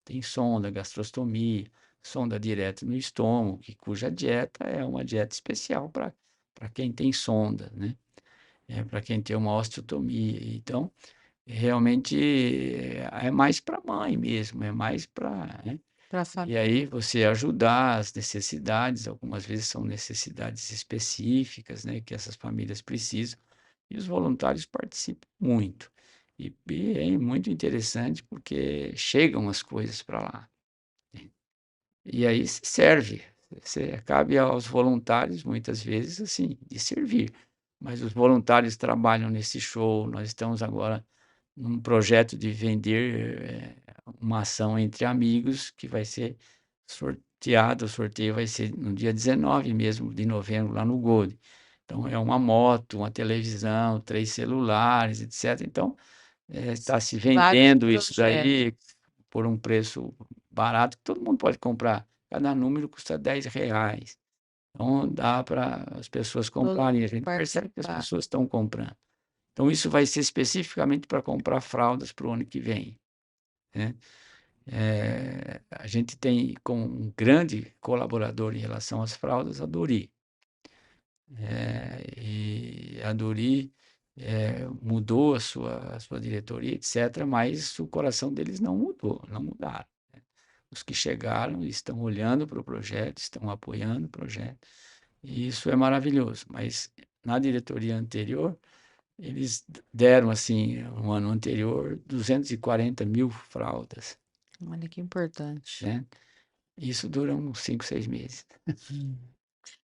Speaker 2: têm sonda, gastrostomia, sonda direto no estômago, cuja dieta é uma dieta especial para quem tem sonda, né, para quem tem uma osteotomia. Então, realmente, é mais para a mãe mesmo, é mais para, né.
Speaker 1: Pra
Speaker 2: E
Speaker 1: família.
Speaker 2: aí você ajudar as necessidades, algumas vezes são necessidades específicas, né, que essas famílias precisam, e os voluntários participam muito. E é muito interessante porque chegam as coisas para lá. E aí se serve. Cabe aos voluntários, muitas vezes, assim, de servir. Mas os voluntários trabalham nesse show, nós estamos agora num projeto de vender, uma ação entre amigos que vai ser sorteado, o sorteio vai ser no dia 19 mesmo de novembro, lá no Gold. Então é uma moto, uma televisão, 3 celulares, etc. Então, está se
Speaker 1: Vários
Speaker 2: vendendo isso
Speaker 1: projetos.
Speaker 2: daí por um preço barato, que todo mundo pode comprar. Cada número custa R$ 10. Então dá para as pessoas
Speaker 1: Todo
Speaker 2: comprarem, a
Speaker 1: mundo
Speaker 2: gente percebe que as
Speaker 1: participar.
Speaker 2: pessoas estão comprando. Então isso vai ser especificamente para comprar fraldas para o ano que vem, né. A gente tem como um grande colaborador em relação às fraldas a Dori. E a Dori, mudou a sua diretoria, etc., mas o coração deles não mudou, não mudaram. Os que chegaram estão olhando para o projeto, estão apoiando o projeto, e isso é maravilhoso. Mas na diretoria anterior, eles deram, assim, no ano anterior, 240.000 fraldas,
Speaker 1: Olha que importante.
Speaker 2: né. Isso dura uns 5, 6 meses.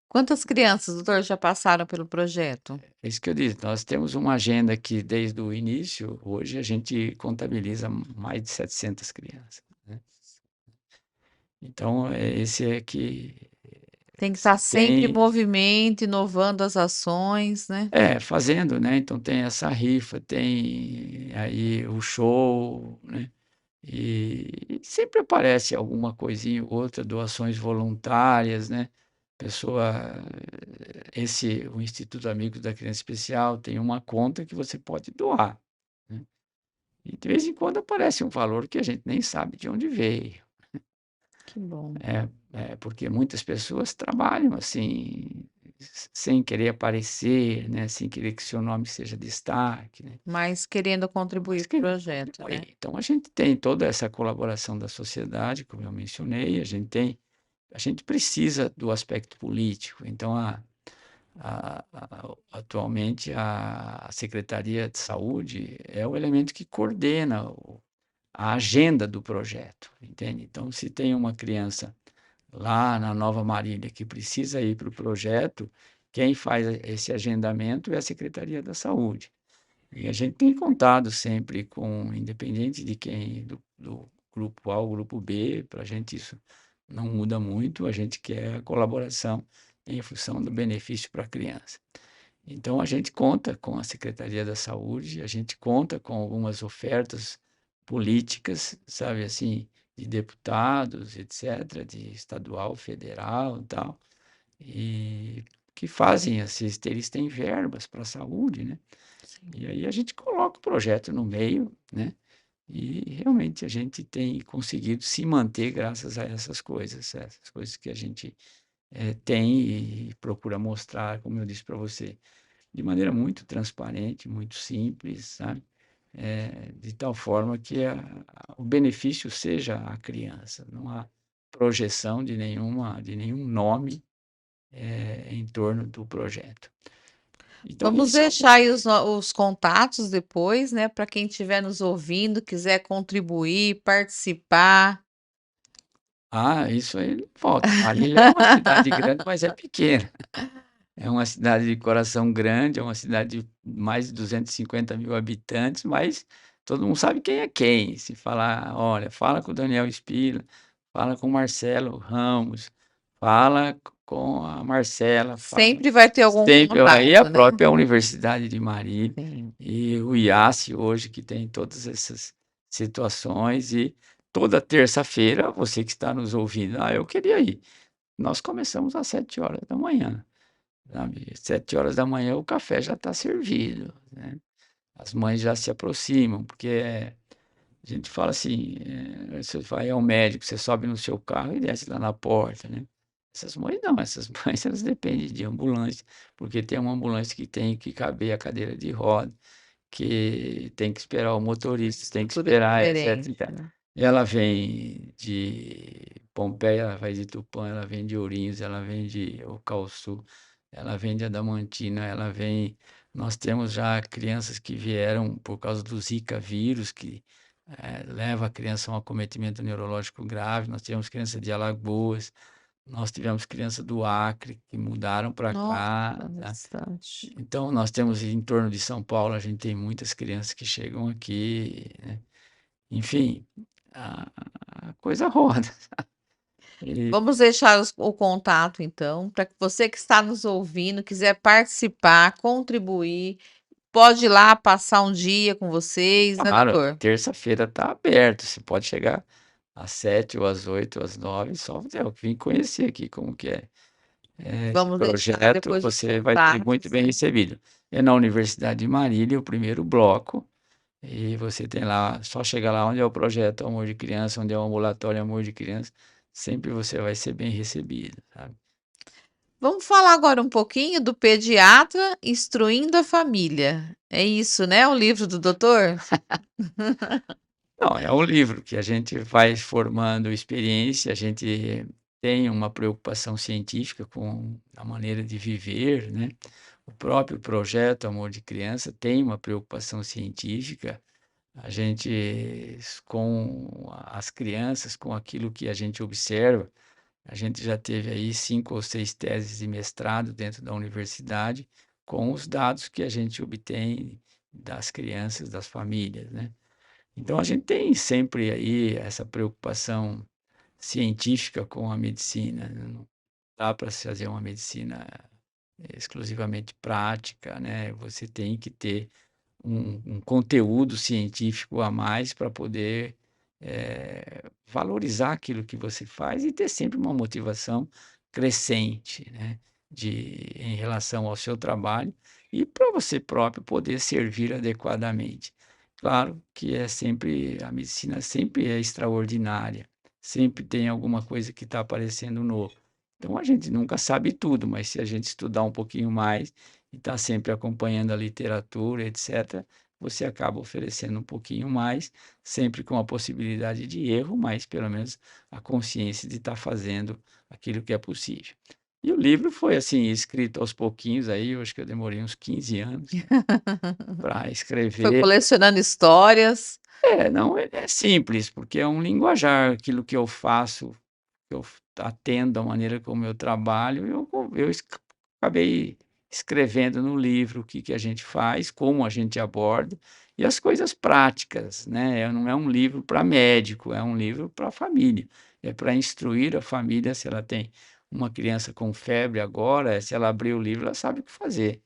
Speaker 1: Quantas crianças, doutor, já passaram pelo projeto?
Speaker 2: É isso que eu disse, nós temos uma agenda que desde o início, hoje a gente contabiliza mais de 700 crianças, né. Então, esse é que
Speaker 1: Tem que
Speaker 2: se
Speaker 1: estar sempre em
Speaker 2: tem
Speaker 1: movimento, inovando as ações, né.
Speaker 2: fazendo, né, então tem essa rifa, tem aí o show, né, e sempre aparece alguma coisinha ou outra, doações voluntárias, né, pessoa o Instituto Amigos da Criança Especial tem uma conta que você pode doar, né, e de vez em quando aparece um valor que a gente nem sabe de onde veio.
Speaker 1: Que bom.
Speaker 2: Porque muitas pessoas trabalham, assim, sem querer aparecer, né, sem querer que seu nome seja destaque, né,
Speaker 1: Mas querendo
Speaker 2: mas
Speaker 1: contribuir para o
Speaker 2: querendo
Speaker 1: projeto, né.
Speaker 2: contribuir. Então a gente tem toda essa colaboração da sociedade, como eu mencionei, a gente precisa do aspecto político, então atualmente a Secretaria de Saúde é o elemento que coordena a agenda do projeto, entende. Então se tem uma criança lá na Nova Marília, que precisa ir para o projeto, quem faz esse agendamento é a Secretaria da Saúde. E a gente tem contado sempre com, independente de quem, do grupo A ou grupo B, para a gente isso não muda muito, a gente quer a colaboração em função do benefício para a criança. Então, a gente conta com a Secretaria da Saúde, a gente conta com algumas ofertas políticas, sabe, assim, de deputados, etc., de estadual, federal e tal, e que fazem eles têm verbas para a saúde, né?
Speaker 1: Sim.
Speaker 2: E aí a gente coloca o projeto no meio, né? E realmente a gente tem conseguido se manter graças a essas coisas que a gente tem e procura mostrar, como eu disse para você, de maneira muito transparente, muito simples, sabe? De tal forma que o benefício seja a criança, não há projeção de nenhum nome, em torno do projeto. Então
Speaker 1: Vamos
Speaker 2: esse é
Speaker 1: deixar aí os contatos depois, né, para quem estiver nos ouvindo, quiser contribuir, participar.
Speaker 2: isso aí não falta. Marília é uma cidade grande, mas é pequena. É uma cidade de coração grande, é uma cidade de mais de 250.000 habitantes, mas todo mundo sabe quem é quem. Se falar: "Olha, fala com o Daniel Spila, fala com o Marcelo Ramos, fala com a Marcela", fala
Speaker 1: Sempre vai ter algum
Speaker 2: sempre aí a
Speaker 1: contato, né.
Speaker 2: própria Universidade de Marília
Speaker 1: Sim.
Speaker 2: e o IASSE hoje que tem todas essas situações e toda terça-feira, você que está nos ouvindo: "Ah, eu queria ir". Nós começamos às 7 horas da manhã, sabe. 7 horas da manhã o café já está servido, né. As mães já se aproximam, porque, a gente fala assim, você vai ao médico, você sobe no seu carro e desce lá na porta, né. Essas mães não, essas mães elas dependem de ambulância, porque tem uma ambulância que tem que caber a cadeira de roda, que tem que esperar o motorista, tem que
Speaker 1: Tudo é
Speaker 2: esperar, etc
Speaker 1: diferente,
Speaker 2: e tal.
Speaker 1: né.
Speaker 2: Ela vem de Pompeia, ela vai de Tupã, ela vem de Ourinhos, ela vem de Ocauçu, ela vem de Adamantina, ela vem nós temos já crianças que vieram por causa do Zika vírus, que, leva a criança a um acometimento neurológico grave, nós tivemos criança de Alagoas, nós tivemos criança do Acre que mudaram para
Speaker 1: Nossa,
Speaker 2: cá, tá.
Speaker 1: bastante.
Speaker 2: Então nós temos em torno de São Paulo, a gente tem muitas crianças que chegam aqui, né. Enfim, a a coisa roda. E
Speaker 1: Vamos deixar o contato então, para que você que está nos ouvindo, quiser participar, contribuir, pode ir lá passar um dia com vocês, né,
Speaker 2: claro,
Speaker 1: doutor?
Speaker 2: terça-feira está aberto, você pode chegar às 7 ou às 8 ou às 9, só vim conhecer aqui como que é. Esse
Speaker 1: Vamos deixar
Speaker 2: projeto
Speaker 1: depois os
Speaker 2: você vai ser muito
Speaker 1: contatos,
Speaker 2: bem
Speaker 1: né.
Speaker 2: recebido. É na Universidade de Marília, o primeiro bloco, e você tem lá só chegar lá onde é o projeto Amor de Criança, onde é o ambulatório Amor de Criança, sempre você vai ser bem recebido, sabe.
Speaker 1: Vamos falar agora um pouquinho do Pediatra Instruindo a Família. É isso, né, o livro do doutor?
Speaker 2: Não, é um livro que a gente vai formando experiência, a gente tem uma preocupação científica com a maneira de viver, né. O próprio projeto Amor de Criança tem uma preocupação científica, a gente com as crianças, com aquilo que a gente observa, a gente já teve aí 5 ou 6 teses de mestrado dentro da universidade, com os dados que a gente obtém das crianças, das famílias, né. Então a gente tem sempre aí essa preocupação científica com a medicina, né, não dá para se fazer uma medicina exclusivamente prática, né, você tem que ter um conteúdo científico a mais para poder, valorizar aquilo que você faz e ter sempre uma motivação crescente, né, em relação ao seu trabalho e para você próprio poder servir adequadamente. Claro que a medicina sempre é extraordinária, sempre tem alguma coisa que está aparecendo novo. Então a gente nunca sabe tudo, mas se a gente estudar um pouquinho mais e estar sempre acompanhando a literatura, etc., você acaba oferecendo um pouquinho mais, sempre com a possibilidade de erro, mas pelo menos a consciência de estar fazendo aquilo que é possível. E o livro foi assim, escrito aos pouquinhos aí, eu acho que eu demorei uns 15 anos para
Speaker 1: Foi
Speaker 2: escrever.
Speaker 1: colecionando histórias.
Speaker 2: Não, é simples, porque é um linguajar, aquilo que eu faço, que eu atendo a maneira como eu trabalho, eu acabei escrevendo no livro o que que a gente faz, como a gente aborda, e as coisas práticas, né, não é um livro para médico, é um livro para família, é para instruir a família se ela tem uma criança com febre agora, se ela abrir o livro, ela sabe o que fazer.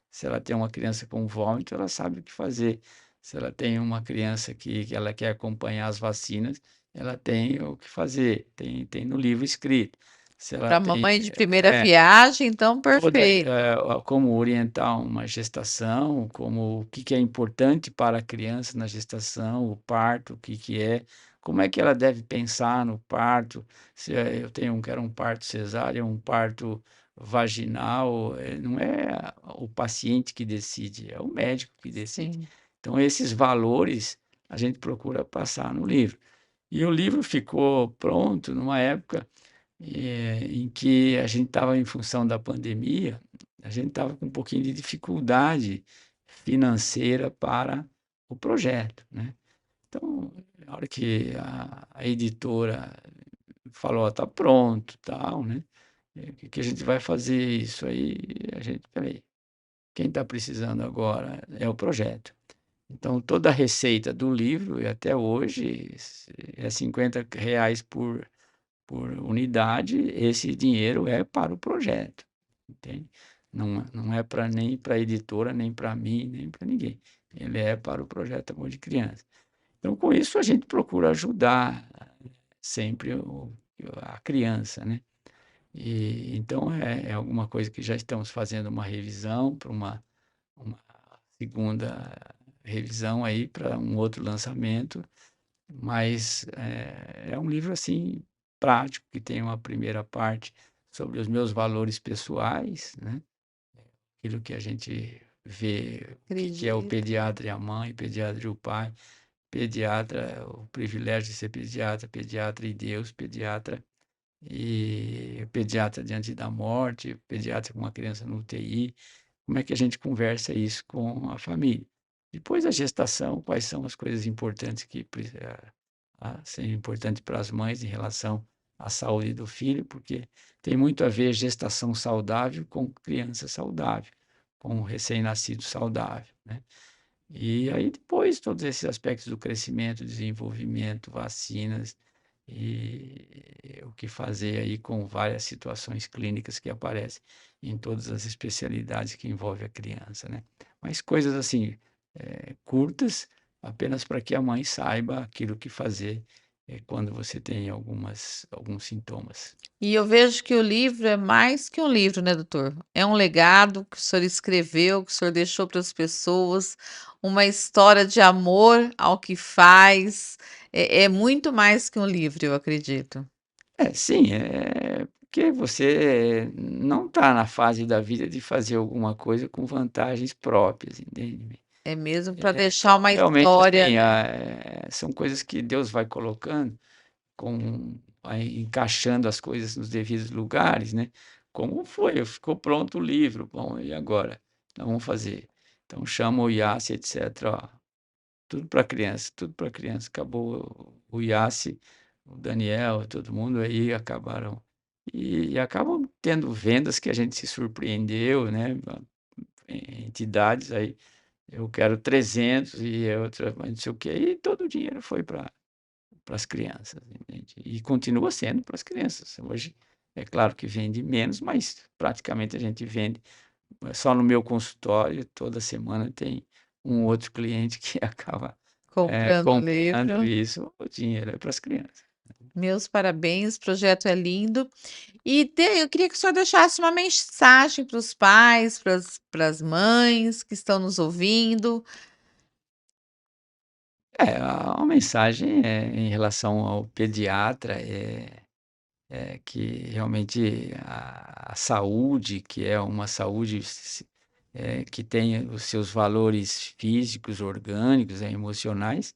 Speaker 2: Se ela tem uma criança com vômito, ela sabe o que fazer. Se ela tem uma criança que ela quer acompanhar as vacinas, ela tem o que fazer, tem no livro escrito. Se ela
Speaker 1: Para
Speaker 2: tem
Speaker 1: mamãe de primeira
Speaker 2: é,
Speaker 1: viagem, então
Speaker 2: toda,
Speaker 1: perfeito.
Speaker 2: como orientar uma gestação, como o que que é importante para a criança na gestação, o parto, o que que é, como é que ela deve pensar no parto, se eu tenho quero um parto cesárea, um parto vaginal, não é o paciente que decide, é o médico que decide.
Speaker 1: Sim.
Speaker 2: Então esses valores a gente procura passar no livro. E o livro ficou pronto numa época em que a gente estava em função da pandemia, a gente estava com um pouquinho de dificuldade financeira para o projeto, né. Então, na hora que a editora falou: "Ó, tá pronto, tal, né, o que que a gente vai fazer isso?" Aí a gente: "Espera quem está precisando agora é o projeto." Então toda a receita do livro, e até hoje, é R$ 50 por unidade, esse dinheiro é para o projeto, entende. Não é para nem para a editora, nem para mim, nem para ninguém. Ele é para o projeto Amor de Criança. Então, com isso, a gente procura ajudar sempre a criança, né. E então é alguma coisa que já estamos fazendo uma revisão para uma segunda revisão aí para um outro lançamento, mas é um livro assim prático que tem uma primeira parte sobre os meus valores pessoais, né? Aquilo que a gente vê, o que é o
Speaker 1: Acredito.
Speaker 2: pediatra e a mãe, pediatra e o pai, pediatra, o privilégio de ser pediatra, pediatra e Deus, pediatra e pediatra diante da morte, pediatra com uma criança no UTI. Como é que a gente conversa isso com a família? Depois da gestação, quais são as coisas importantes que são importantes para as mães em relação à saúde do filho, porque tem muito a ver gestação saudável com criança saudável, com um recém-nascido saudável, né? E aí depois todos esses aspectos do crescimento, desenvolvimento, vacinas e o que fazer aí com várias situações clínicas que aparecem em todas as especialidades que envolvem a criança, né. Mas coisas assim, curtas, apenas para que a mãe saiba aquilo que fazer, quando você tem alguns sintomas.
Speaker 1: E eu vejo que o livro é mais que um livro, né, doutor? É um legado que o senhor escreveu, que o senhor deixou para as pessoas, uma história de amor ao que faz. É muito mais que um livro, eu acredito.
Speaker 2: É, sim, porque você não está na fase da vida de fazer alguma coisa com vantagens próprias, entende?
Speaker 1: É mesmo para deixar uma
Speaker 2: Realmente,
Speaker 1: história,
Speaker 2: assim,
Speaker 1: né?
Speaker 2: são coisas que Deus vai colocando, vai encaixando as coisas nos devidos lugares, né. Como foi? Ficou pronto o livro, bom, e agora? Nós vamos fazer. Então chama o IACE, etcétera, ó, tudo para criança. Acabou o IACE, o Daniel, todo mundo aí acabaram e acabam tendo vendas que a gente se surpreendeu, né, entidades aí, eu quero 300 e a outra mas não sei o quê, e todo o dinheiro foi para as crianças, entende. E continua sendo para as crianças. Hoje, é claro que vende menos, mas praticamente a gente vende só no meu consultório, toda semana tem um outro cliente que acaba,
Speaker 1: Comprando o
Speaker 2: comprando
Speaker 1: livro.
Speaker 2: isso, o dinheiro é para as crianças.
Speaker 1: Meus parabéns, o projeto é lindo. E eu queria que o senhor deixasse uma mensagem para os pais, para as mães que estão nos ouvindo.
Speaker 2: A mensagem em relação ao pediatra é que realmente a saúde, que é uma saúde que tem os seus valores físicos, orgânicos, emocionais,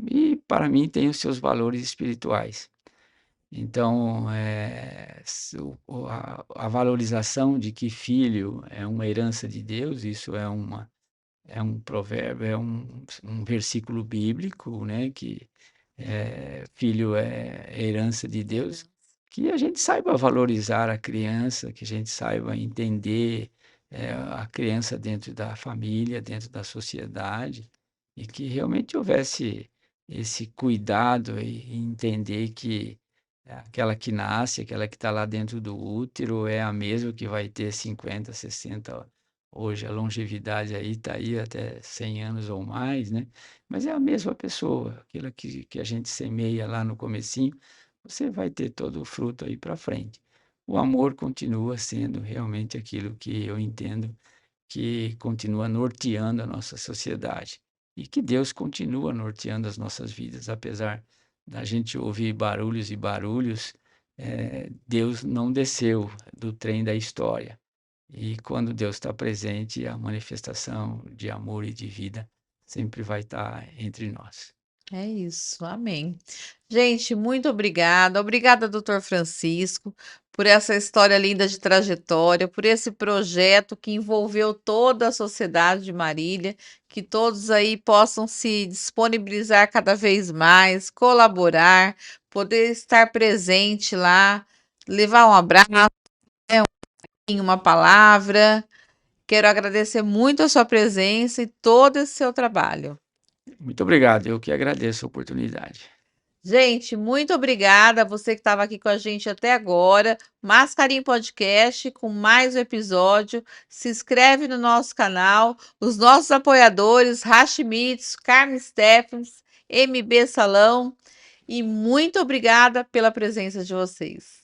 Speaker 2: e para mim tem os seus valores espirituais. Então, se a valorização de que filho é uma herança de Deus, isso é um provérbio, é um versículo bíblico, né, que, filho é herança de Deus, que a gente saiba valorizar a criança, que a gente saiba entender, a criança dentro da família, dentro da sociedade, e que realmente houvesse esse cuidado e entender que aquela que nasce, aquela que está lá dentro do útero é a mesma que vai ter 50, 60. Hoje a longevidade aí está aí até 100 anos ou mais, né, mas é a mesma pessoa, aquilo que a gente semeia lá no comecinho, você vai ter todo o fruto aí para frente. O amor continua sendo realmente aquilo que eu entendo que continua norteando a nossa sociedade, e que Deus continua norteando as nossas vidas, apesar da gente ouvir barulhos e barulhos, Deus não desceu do trem da história. E quando Deus está presente, a manifestação de amor e de vida sempre vai estar entre nós.
Speaker 1: É isso, amém. Gente, muito obrigada. Obrigada, doutor Francisco, por essa história linda de trajetória, por esse projeto que envolveu toda a sociedade de Marília, que todos aí possam se disponibilizar cada vez mais, colaborar, poder estar presente lá, levar um abraço, uma palavra. Quero agradecer muito a sua presença e todo esse seu trabalho.
Speaker 2: Muito obrigado, eu que agradeço a oportunidade.
Speaker 1: Gente, muito obrigada a você que estava aqui com a gente até agora. Mascarim Podcast com mais um episódio. Se inscreve no nosso canal. Os nossos apoiadores, Hashimits, Carmen Stephens, MB Salão. E muito obrigada pela presença de vocês.